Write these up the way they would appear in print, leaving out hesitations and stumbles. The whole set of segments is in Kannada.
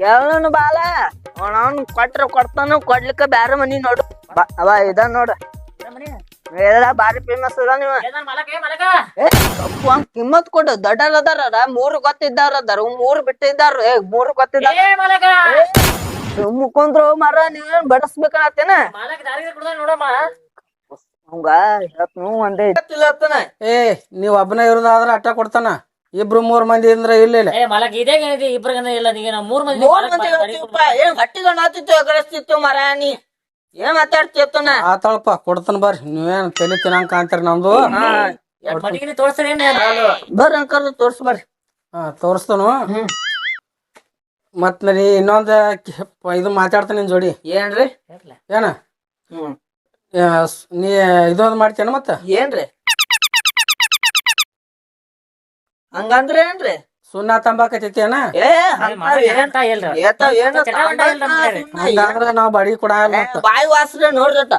ಕೇಳನು ಬಾಲ ಅವನು ಕೊಟ್ರ ಕೊಡ್ತಾನು ಕೊಡ್ಲಿಕ್ಕ ಬ್ಯಾರ ಮನಿ ನೋಡು ಅವ ಇದ ನೋಡು ಎಲ್ಲ ಬಾರಿ ಫೇಮಸ್ ಅದ ನೀವು ಕಿಮ್ಮತ್ ಕೊಡು ದೊಡ್ಡರ್ ಅದಾರ ಮೂರು ಗೊತ್ತಿದ್ದಾರ ಅದಾರ ಮೂರು ಬಿಟ್ಟಿದ್ದಾರ ಮೂರು ಗೊತ್ತಿದ್ದಾರ ಮುಖಂದ್ರು ಮರ ನೀವ್ ಬಡಸ್ಬೇಕತ್ತೇನ ಹಂಗ ಒಂದೇ ಏ ನೀವ್ ಒಬ್ಬನ ಇರೋದಾದ್ರ ಅಟ್ಟ ಕೊಡ್ತಾನ ಇಬ್ರು ಮೂರ್ ಮಂದಿ ಅಂದ್ರೆ ಇಲ್ಲ ಏನ್ ಗಟ್ಟಿಗಣ್ತಿತ್ತು ಎಗರಿಸ್ತಿತ್ತು ಮರ ನೀ ಏನ್ ಮಾತಾಡ್ತಿತ್ತನ ಆತಾಳಪ್ಪ ಕೊಡ್ತಾನ ಬರ್ರಿ ನೀವೇನ್ ತಲೆ ತಿನ್ನಂಗ ಕಾಂತೀರಿ ನಮ್ದು ಬರ್ರಿ ಅಂಕಲ್ ತೋರ್ಸ್ ಬರ್ರಿ ತೋರಿಸ್ತಾನು ಮತ್ ನೀ ಇನ್ನೊಂದ್ ಇದು ಮಾತಾಡ್ತಾನ ನಿನ್ ಜೋಡಿ ಏನ್ರಿ ಏನ ನೀ ಇದೊಂದ್ ಮಾಡ್ತೇನ ಮತ್ತ ಏನ್ರಿ ಹಂಗಂದ್ರ ಏನ್ರಿ ಸುಣ್ಣ ತಂಬಾಕತ್ತೇನ ಹಂಗಂದ್ರ ನಾವ್ ಬಾಡಿಗೆ ಕೊಡಲ್ಲ ಬಾಯಿ ವಾಸ್ರ ನೋಡ್ರಟ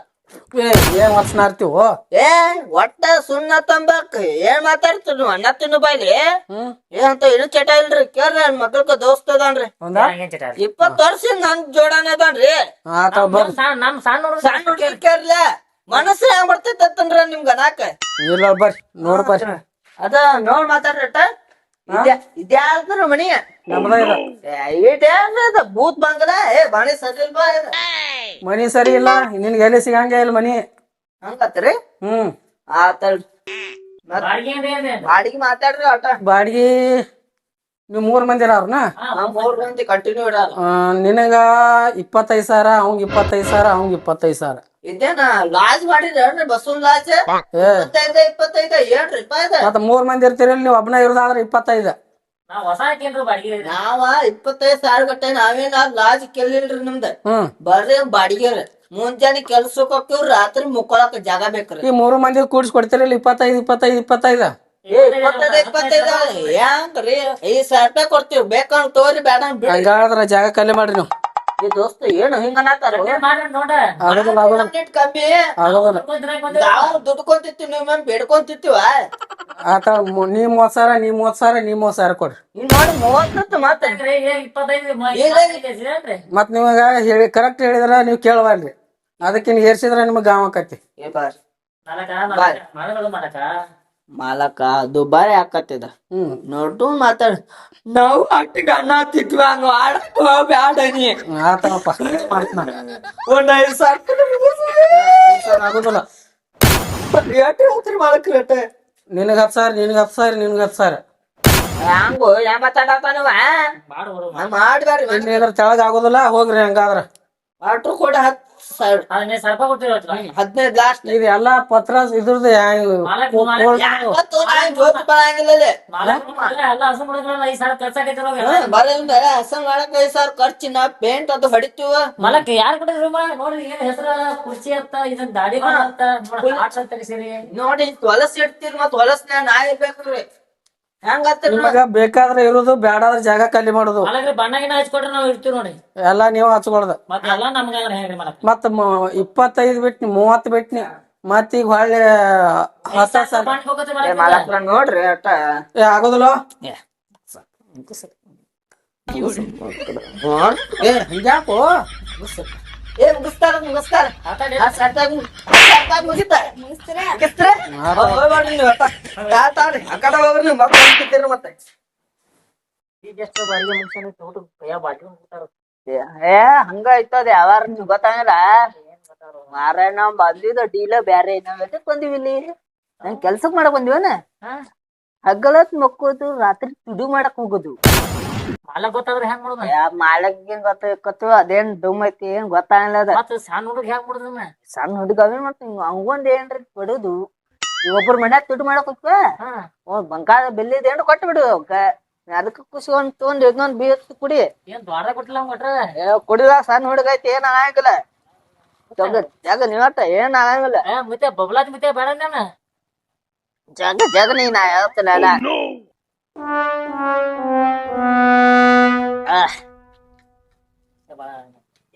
ಏನ್ ವಾಸನಾರ್ತೀವ ಏ ಒಟ್ಟ ಸುಣ್ಣ ತಂಬಾಕ್ ಏನ್ ಮಾತಾಡ್ತೀರಿ ಅಣ್ಣ ತಿನ್ನು ಬಾಯ್ಲಿ ಏನಂತ ಇನ್ನು ಚಟ ಇಲ್ರಿ ಕೇಳ್ರಿ ಮಕ್ಳಕ ದೋಸ್ತ ಅದಾನ್ರಿ 20 ವರ್ಷ ನನ್ ಜೋಡಾನ ಅದಾನ್ರಿ ಸಣ್ಣ ಹುಡುಗಿ ಕೇರ್ಲ ಮನಸ್ಸು ಹೆಂಗ್ ಬರ್ತೈತಂದ್ರ ನಿಮ್ಗ ಅನಾಕ ಇಲ್ಲ ಬರ್ರಿ ನೋಡ್ ಬರ್ರಿ ಅದ ನೋಡ್ ಮಾತಾಡ್ರಟ ಇದ್ಯಾವ್ದ್ರ ಮನಿ ನಮ್ದ ಇದ ಭೂತ್ ಬಂಗದ ಬಾಣಿ ಸರಿ ಮನಿ ಸರಿ ಇಲ್ಲ ನಿನ್ಗೆ ಎಲ್ಲಿ ಸಿಗಂಗ ಇಲ್ಲ ಮನಿ ಹಂಗತ್ರಿ ಆತಲ್ ಬಾಡಿಗೆ ಮಾತಾಡ್ರಿ ಆಟ ಬಾಡಿಗೆ ನೀವ್ 3 ಮಂದಿ ಇರಾವ್ರನ 3 ಮಂದಿ ಕಂಟಿನ್ಯೂ ಇಡಾರ ನಿನಗ 25,000 ಅವಂಗ 25,000 ಅವಂಗ 25,000 ಇದೇನ ಲಾಜ್ ಮಾಡಿದ್ರಿ ಬಸ್ಸನ್ ಲಾಜ್ 25 ಏನ್ರಿ ಮತ್ತ 3 ಮಂದಿ ಇರ್ತೀರಿ ನೀವ್ ಒಬ್ನ ಇರೋದಾದ್ರ 25 ನಾವ 25,000 ಗಟ್ಟೆ ನಾವೇನ ಲಾಜ್ ಕೇಳಿಲ್ರಿ ನಿಮ್ದ ಬರ್ರಿ ಬಾಡಿಗೆ ಮುಂಜಾನೆ ಕೆಲ್ಸಕ್ ಹೋಗ್ತಿವ್ ರಾತ್ರಿ ಮುಕ್ಕೊಳಕ್ ಜಾಗ ಬೇಕ್ರಿ ಈ 3 ಮಂದಿ ಕೂಡ್ಸಿ ಕೊಡ್ತೀರಿ 25 ಹೆಂಗ್ರಿ 5,000 ರೂಪಾಯಿ ಕೊಡ್ತೀವಿ ಬೇಕಂತ ತೋರಿ ಬೇಡ ಹಂಗಾದ್ರ ಜಾಗ ಖಾಲಿ ಮಾಡ್ರಿ ನೀವು ದೋಸ್ತ ಏನು ಹಿಂಗ ಕಮ್ಮಿ ನಾವು ದುಡ್ಕೊಂತಿರ್ತೀವಿ ನೀವ್ ಬೇಡ್ಕೊಂತಿರ್ತೀವ ಆತ ನೀ 30,000 ನೀ 30,000 ನೀ 30,000 ಕೊಡ್ರಿ ನೋಡಿ 30 ಮತ್ ನಿಮಗ ಹೇಳಿ ಕರೆಕ್ಟ್ ಹೇಳಿದ್ರ ನೀವ್ ಕೇಳವಲ್ರಿ ಅದಕ್ಕಿನ್ ಏರ್ಸಿದ್ರ ನಿಮಗ್ ಗಾಂವ್ ಆಕತಿ ಮಾಲಕ ದುಬಾರಿ ಹಾಕತ್ತಿದ ನೋಡು ಮಾತಾಡ ನಾವು ಅಟ್ಟಿಗೆ ಅನ್ನ ತಿದ್ವಿ ಹಂಗ ಆಡಕ್ ಬ್ಯಾಡ ನೀ ಆತಪ್ಪ ಒಂದ್ 5,000 ಆಗುದಿಲ್ಲ ಮಾಲಕ್ ರೇಟ್ ನಿನಗ 10,000 ನಿನಗ 10,000 ನಿನಗ 10,000 ಹಂಗು ಯಾ ಮಾತಾಡತಾನವ ಮಾಡ್ಬ್ಯಾಡ್ರಿ ಇದ್ರ ತೆಳಗ ಆಗುದಿಲ್ಲ ಹೋಗ್ರಿ ಹಂಗಾದ್ರ ಆಟ್ರು ಕೂಡ 10,000 ಲಾಸ್ಟ್ ಇದು ಎಲ್ಲಾ ಪತ್ರ ಇದ್ರದ್ದು ಹಸನ್ ಮಾಡಕ್ 5,000 ಖರ್ಚು ನಾ ಪೇಂಟ್ ಅದು ಹೊಡಿತೀವ ಮಲಕ್ ಯಾರ ಕಡೆ ನೋಡಿ ಏನ್ ಹೆಸರ ಕುರ್ಚಿ ಅಂತ ಇದನ್ ದಾಡಿ ನೋಡಿ ಹೊಲಸ್ ಇಡ್ತೀರಿ ಮತ್ ಹೊಲಸ್ನ ನಾ ಇರ್ಬೇಕ್ರಿ ನಿಮಗ ಬೇಕಾದ್ರೆ ಇರುದು ಬ್ಯಾಡಾದ್ರ ಜಾಗ ಖಾಲಿ ಮಾಡುದು ಬಣ್ಣ ಗಿಣ್ಣ ಹಚ್ಕೊಟ್ರೆ ನಾವ್ ಇರ್ತೀವಿ ನೋಡಿ ಎಲ್ಲಾ ನೀವು ಹಚ್ಕೊಳ್ದ ಎಲ್ಲ ನಮ್ಗ ಹೆಂಗ್ರಿ ಮತ್ತ 25 ಬಿಟ್ನಿ 30 ಬಿಟ್ನಿ ಮತ್ ಈಗ ಹೊಳ್ಳಿ 10,000 ನೋಡ್ರಿ ಅಟ್ಟ ಆಗೋದಿಲ್ಲ ಹಿಂಗ್ಯಾಕೋ ಮುಗಿಸ್ತಾರ ಮತ್ತೆ ಹಂಗ ಐತದ ಯಾವಾರ ನಿಮ್ಗೆ ಗೊತ್ತಾಗಲ್ಲ ಮಾರ ನಾವ್ ಬಂದಿದ ಡೀಲ ಬ್ಯಾರೆ ನಾವ್ ಎದಕ್ ಬಂದಿವಿ ಇಲ್ಲಿ ನಂಗ್ ಕೆಲ್ಸಕ್ ಮಾಡಕ್ ಬಂದಿವನ ಹಗ್ಗಳತ್ ಮಕ್ಕೋದು ರಾತ್ರಿ ತುಡು ಮಾಡಕ್ ಹೋಗೋದು ಮಾಲಕ್ ಗೊತ್ತಾದ್ರೆ ಹೆಂಗ್ ಮಾಡೋದು ಮಾಲಕ್ ಏನ್ ಗೊತ್ತಾಗತ್ತು ಅದೇನ್ ಡುಮ್ ಐತಿ ಏನ್ ಗೊತ್ತಾಗಲ್ಲ ಅದ ಸಣ್ಣ ಹುಡುಗ ಹೆಂಗ್ ಮಾಡುದ ಸಣ್ಣ ಹುಡುಗ ಅವೇನ್ ಮಾಡ್ತೀವಿ ಹಂಗೊಂದ್ ಏನ್ರಿ ಬಿಡುದು ಒಬ್ಬರ ಮನ್ಯಾಗ ತುಡು ಮಾಡಕ್ ಹೋಗ್ತ ಬಂಗಾಳ ಬೆಲ್ಲಿದ ಏನ್ ಕೊಟ್ಟು ಬಿಡು ಅದಕ್ಕ ಖುಷಿ ಒಂದ್ ತೊಗೊಂಡ್ ಇನ್ನೊಂದ್ ಬೀಸ್ ಕುಡಿ ಏನ್ ದ್ವಾರ ಕೊಟ್ಟಿಲ್ಲ ಕೊಟ್ರ ಕುಡಿದ ಸಣ್ಣ ಹುಡುಗ ಐತಿ ಏನ್ ಆಗಂಗಿಲ್ಲ ಜಾಗ ನೀವತ್ತ ಏನ್ ಆಗಂಗಿಲ್ಲ ಮತ್ತೆ ಬಬ್ಲಾತ್ ಮತ್ತೆ ಬೇಡ ನಾನು ಜಾಗ ನೀನ್ ಹೇಳ್ತಿಲ್ಲ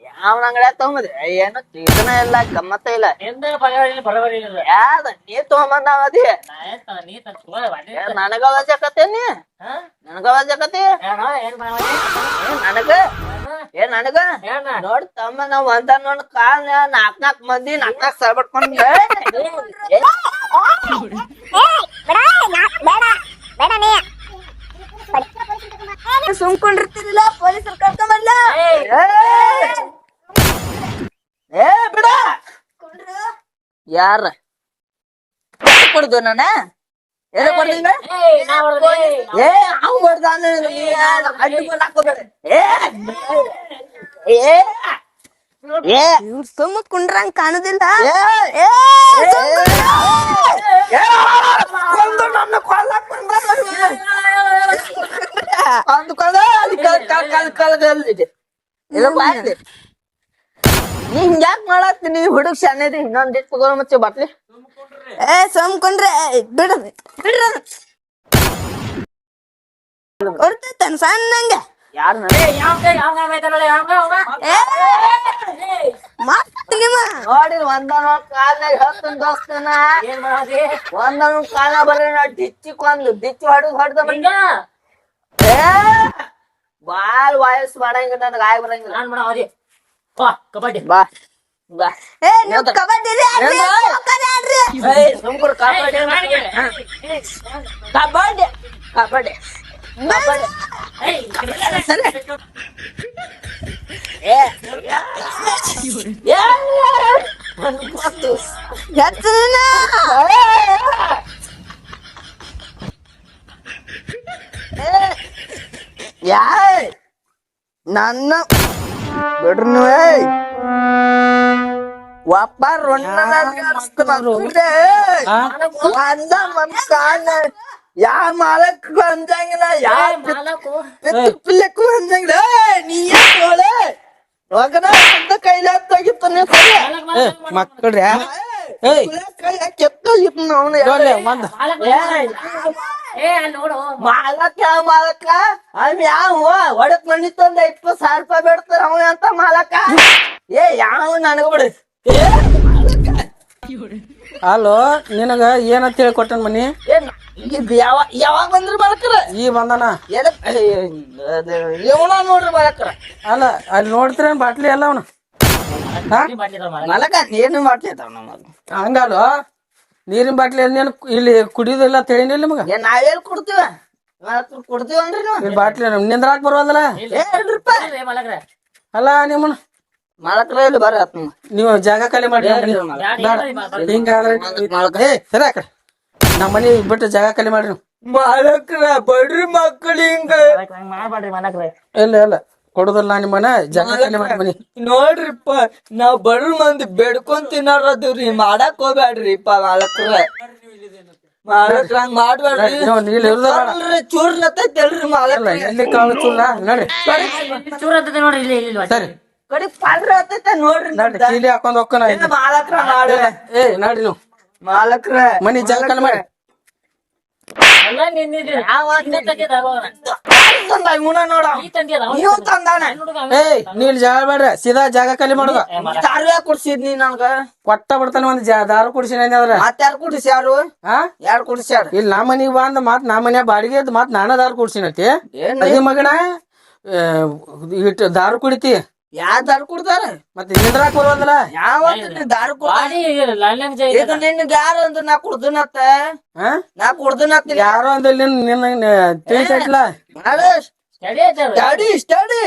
ಯಾವ ಅಂಗಡ್ಯಾಗ ತಗೊಂಬದ್ರಿ ಏನು ಇದನ್ನ ಇಲ್ಲ ಗಮ್ಮತ್ತ ಇಲ್ಲ ಯಾವ್ದ ನೀ ತಗೊಂಬಂದವದಿ ನನಗ ವಜಕತ್ತೇನಿ ನನಗ ವಜಕತಿ ನನಗ ನನಗ ನೋಡ್ ತಮ್ಮ ನಾವ್ ಒಂದ್ ಕಾಲ್ ನಾಕ್ ಮಂದಿ ನಾಕ್ ಸರ್ ಸುಮ್ಕೊಂಡಿರ್ತಿರ್ಲಿಲ್ಲ ಪೊಲೀಸರು ಕರ್ಕೊಂಬರ್ಲ ಏ ಬಿಡ ಯಾರ ಕೊಡ್ದು ನಾನ ಎಲ್ಲಿ ಕೊಡ್ತೀನಿ ಏ ಅವ್ ಹೊಡ್ದಾನ ಸುಮ್ಮ ಕುಂಡ್ರಂಗ್ ಕಾಣುದಿಲ್ಲ ನೀ ಹಿಂಗ್ಯಾಕ್ ಮಾಡತ್ತೀನಿ ಹುಡುಗ್ ಶಾನೇದಿ ಇನ್ನೊಂದ್ ದಿಟ್ ತಗೋ ಮತ್ತೆ ಬಾಟ್ಲಿ ಸುಮ್ ಕುಂಡ್ರೆ ಬಿಡ್ರಿ ಹೊರ್ತೈತನ್ ಸಣ್ಣಂಗೆ ಯಾರು ನೋಡಿ ಒಂದೊಂದ್ ಕಾಲ್ನಾಗ ಹೇಳ್ತಾನ ದೋಸ್ತನ ಒಂದೊಂದ್ ಕಾಲ ಬರ್ರಿ ನಾ ಡಿಚ್ಚಿಕೊಂದು ದಿಚ್ಚಿ ಹೊಡ್ದ ಬಾಳ್ ವಯಸ್ಸು ಮಾಡಂಗಿಲ್ಲ ನನಗ ಆಯ್ ಬರಂಗಿಲ್ಲ ಕಬಡ್ಡಿ ಬಾ ಬಾ ಕಬಡ್ಡಿ ಸುಮ್ಕುರ್ ಕಬಡ್ಡಿ ಕಬಡ್ಡಿ ಕಬಡ್ಡಿ ನನ್ನ ಬಿಡ್ರು ಒಪ್ಪ ಯಾರ ಮಾಲಕ್ ಅಂಜಂಗಿಲ್ಲ ಯಾರ ಪಿಲ್ಲಕ್ಕೂ ಅಂಜಂಗಿಲ್ಲ ನೀ ಕೈಲಾಗಿತ್ತು ಮಕ್ಕಳ್ರಿ ಕೆತ್ತೋಗಿತ್ತು ಮಾಲಕ ಯಾವ ಮಾಲಕ ಅವ್ ಯಾವ ಒಡಕ್ ಮನಿ ತಂದ 20,000 ರೂಪಾಯಿ ಬೇಡ್ತಾರ ಅವ ಅಂತ ಮಾಲಕ ಏ ಯಾವ ನನಗ ಬಿಡ ಅಲ್ಲೋ ನಿನಗ ಏನಂತ ಹೇಳಿ ಕೊಟ್ಟನ್ ಮನಿ ಯಾವಾಗ ಬಂದ್ರ ಮಾಲಕರ ಈ ಬಂದನ ಇವನ ನೋಡ್ರಿ ಮಾಲಕರ ಅಲ್ಲ ಅಲ್ಲಿ ನೋಡ್ತೀರೇನ್ ಬಾಟ್ಲಿ ಎಲ್ಲ ಅವನ ಮಾಲಕ ಏನು ಮಾಡ್ತಿದ್ದಾವ ನಮ್ಮ ಹಂಗಲ್ವ ನೀರಿನ ಬಾಟ್ಲಿ ಏನ್ ಇಲ್ಲಿ ಕುಡಿಯೋದಿಲ್ಲ ತಿಳಿನಿಲ್ಲ ನಿಮಗ ನಾವೇಲ್ ಕೊಡ್ತೀವ ಕೊಡ್ತೀವನ್ರಿ ನೀವು ಇಲ್ಲಿ ಬಾಟ್ಲಿ ನಿಂದ್ರಾಕ್ ಬರೋದಲ್ಲ ಅಲ್ಲ ನಿಮ್ಮನ ಮಾಲಕರ ಇಲ್ಲಿ ಬರ್ರಿ ನೀವು ಜಾಗ ಖಾಲಿ ಮಾಡಿ ಹಿಂಗಾದ್ರೆ ಸರಿ ಆ ಕಡೆ ನಮ್ಮ ಮನಿ ಬಿಟ್ಟು ಜಾಗ ಖಾಲಿ ಮಾಡ್ರಿ ನೀವು ಮಾಲಕ್ರ ಬಡ್ರಿ ಮಕ್ಕಳು ಹಿಂಗ ಮಾಡ್ರಿ ಮಲಕ್ರ ಇಲ್ಲ ಇಲ್ಲ ಕೊಡುದಿಲ್ಲ ನಿಮ್ಮ ಮನೆ ಜಾಗ ಖಾಲಿ ಮಾಡಿ ಮನಿ ನೋಡ್ರಿಪ್ಪ ನಾವ್ ಬಡ್ರ ಮಂದಿ ಬೆಡ್ಕೊಂಡ್ ತಿನ್ನಾರದಿವ್ರಿ ಮಾಡಕ್ ಹೋಗ್ಬ್ಯಾಡ್ರಿಪ್ಪ ಮಾಲಕ್ರ ಮಾಲಕ್ರ ಹಂಗ ಮಾಡ್ಬ್ಯಾಡ್ರಿ ಚೂರ್ಲತ್ತೈತಲ್ರಿ ಮಾಲಕ್ರ ಎಲ್ಲಿ ಕಾಳು ಚೂಲ ನಡ್ರಿ ಚೂರ ಅಂತದೆ ನೋಡ್ರಿ ಇಲ್ಲಿ ಇಲ್ಲಿ ಸರಿ ಕಡಿ ಪಾಡ್ರ ಹತ್ತೈತ ನೋಡ್ರಿ ನಡ್ರಿ ಚೀಲಿ ಹಾಕೊಂಡ್ ಹೋಗ್ಕನ ಮಾಲಕ್ರ ಮಾಡ್ರಿ ಏ ನಡ್ರಿ ನೀವು ಮಾಲಕ್ರ ಮನಿ ಜಾಗ ಖಾಲಿ ಮಾಡಿ ಎಲ್ಲ ನಿಂದಿದ್ರಿ ಇವನ ನೋಡ ನೀವು ತಂದಾನ ಏಯ್ ನೀವ್ ಇಲ್ಲಿ ಜಾಗ ಬೇಡ್ರಿ ಸೀದಾ ಜಾಗ ಖಾಲಿ ಮಾಡುದ ದಾರು ಯಾಕೆ ಕುಡ್ಸಿದ್ನಿ ನನ್ಗ ಕೊಟ್ಟ ಬಿಡ್ತಾನೆ ಒಂದ್ ದಾರು ಕುಡಿಸಿನ ಅದ್ರ ಮತ್ ಯಾರು ಕುಡಿಸ್ಯಾರು ಹಾ ಯಾರು ಕುಡಿಸ್ಯಾರ ಇಲ್ಲಿ ನಮ್ಮ ಮನಿಗ್ ಬಂದ್ ಮತ್ ನಮ್ಮ ಮನ್ಯಾಗ ಬಾಡಿಗೆ ಮತ್ ನಾನ ದಾರು ಕುಡ್ಸಿನತಿ ಅದೇ ಮಗನ ಇಟ್ಟು ದಾರು ಕುಡಿತಿ ಯಾ ದಾರು ಕುಡ್ದಾರ ಮತ್ತೆ ನಿಂದ್ರಾಕ್ ಬರೋದಲ್ಲ ಯಾವ ದಾರು ಈಗ ನಿನ್ಗ ಯಾರು ಅಂದ್ರ ನಾ ಕುಡ್ದನತ್ತ ಹಾ ನಾ ಕುಡ್ದನತ್ತ ಯಾರೋ ಅಂದ ನಿನ್ನ ತಿಳಿಸೈತ್ಲ ಸ್ಟಡಿ ಸ್ಟಡಿ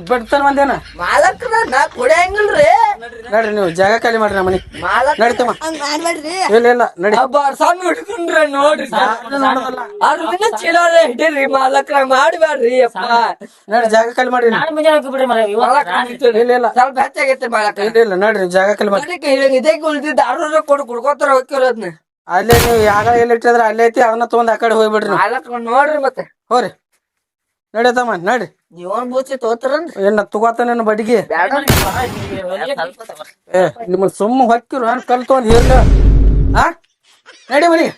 ಬಿಡ್ತಾನ ಒಂದೇನ ಮಾಲಕ್ರ ನಾ ಕುಡಿಯಂಗಿಲ್ರಿ ನಡ್ರಿ ನೀವು ಜಾಗ ಖಾಲಿ ಮಾಡ್ರಿ ನಮ್ಮ ಮನಿ ಮಾಲಕ್ ನಡಿತಮ್ಮ ಮಾಡ್ಬೇಡ್ರಿ ಇಲ್ಲ ಇಲ್ಲ ನಡಿ ಸಣ್ಣ ಹುಡುಗನ್ರ ನೋಡ್ರಿ ಅದ್ರ ಚಲೋ ಹಿಡೀರಿ ಮಾಲಕ್ರ ಮಾಡ್ಬ್ಯಾಡ್ರಿ ಅಪ್ಪ ನಡ್ರಿ ಜಾಗ ಖಾಲಿ ಮಾಡ್ರಿ ನಾಳೆ ಮುಂಜಾನೆ ಹಾಕಿಬಿಡ್ರಿ ಮರ ಇಲ್ಲ ಇಲ್ಲ ಸ್ವಲ್ಪ ಹೆಚ್ಚಾಗೈತೆ ಮಾಲಕ್ರ ಇಲ್ಲ ಇಲ್ಲ ನಡ್ರಿ ಜಾಗ ಖಾಲಿ ಮಾಡ್ರಿ ಇದೇ ಉಳ್ದಿದ್ದ ಆರ್ಡರ್ ಕುಡ್ಕೋತಾರ ಹೋಗ್ತಿರೋದ್ನ ಅಲ್ಲೇ ನೀವು ಯಾಗ ಎಲ್ಲಿ ಇಟ್ಟಿದ್ರ ಅಲ್ಲೇ ಐತಿ ಅದನ್ನ ತಗೊಂಡ್ ಆ ಕಡೆ ಹೋಗ್ಬಿಡ್ರಿ ನೀವು ಮಾಲಕ್ರ ನೋಡ್ರಿ ಮತ್ತೆ ಹೋರಿ ನಡಿಯತ್ತಮ್ಮ ನಡ್ರಿ ನೀವನ್ ಬೂಚಿ ತೋತಾರನ್ರಿ ಏನ ತಗೋತಾನ ಬಡಿಗೆ ಏ ನಿಮ್ಮನ್ನ ಸುಮ್ಮ ಹೊಕ್ಕಿರು ನಾನು ಕಲ್ ತಗೊಂಡ್ ಹೇರ್ಲ ಹಾ ನಡಿ ಮನಿ